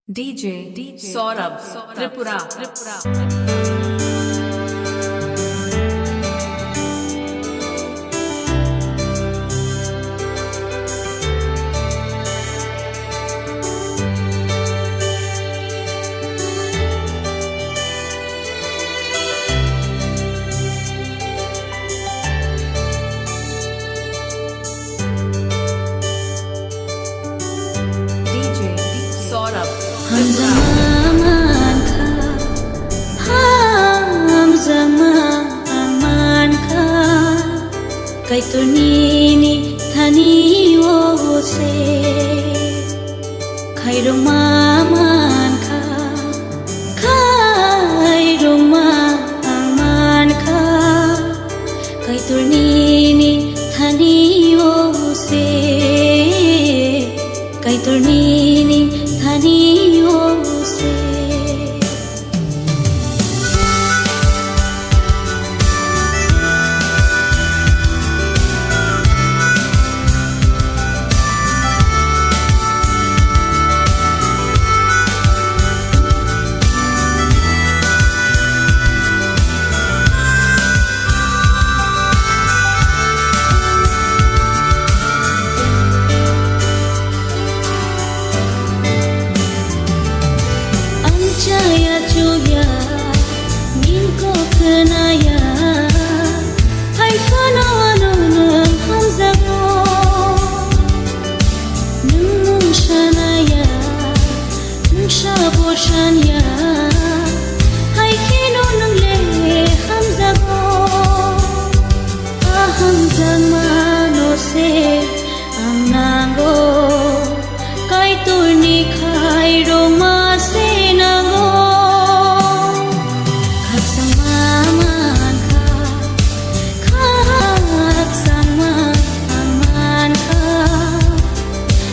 DJ Saurabh Tripura. Ham zaman ka kay tunini thani wo se kay romaman ka kay romaman ka kay tunini thani wo se kay tunini thani wo se Jaya Julia, Ninko Kanaya, Hai Fanawano Nung Hamzago, Nung Shanaya, Nung Shaboshanya, Hai Kino Nung Le Hamzago, Hamzamano Se, Amnango, Kai Turni Kai Roma Se.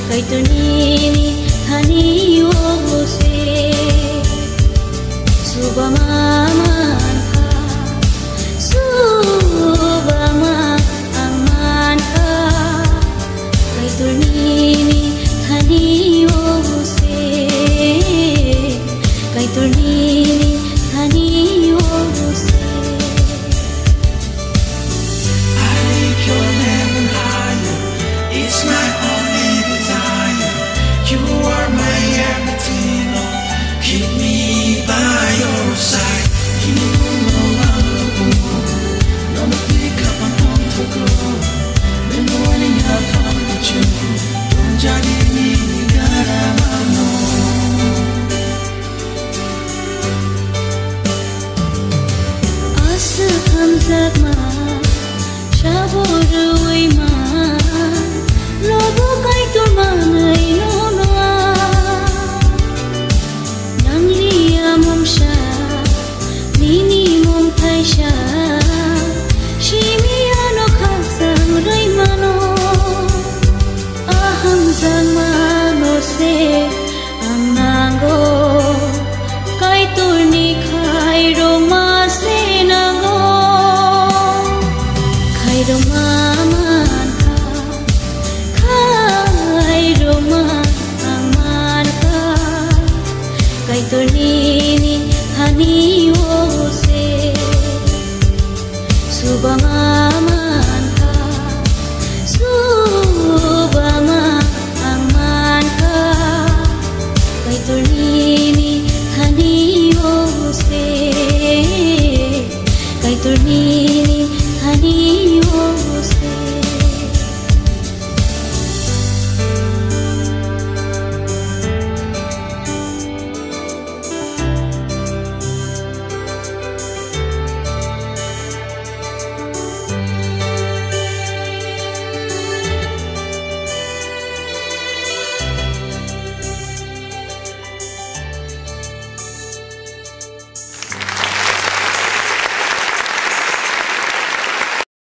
Kay tunini thani wo se subamaman ka subamaman ka kay tunini thani wo se kay tunini thani wo se I lift your name higher, it's my only desire. You are my everything, Lord. Keep me by your side. You know I'm no pick up and on to go. The morning I'll come with you. Don't judge me, God, I'm know. Asa hamzat ma, shaboruwi ma, lobo kai turmanai nonoa. Nanglia momsha, nini mom taisha, shimiano khasang raimano. Aham zamano se amnango, kai turni kai roma se nango. Kai romaman ka, kai romaman ka, kay tunini thani wo se subamaman ka, subamaman ka, kay tunini thani wo se kay tunini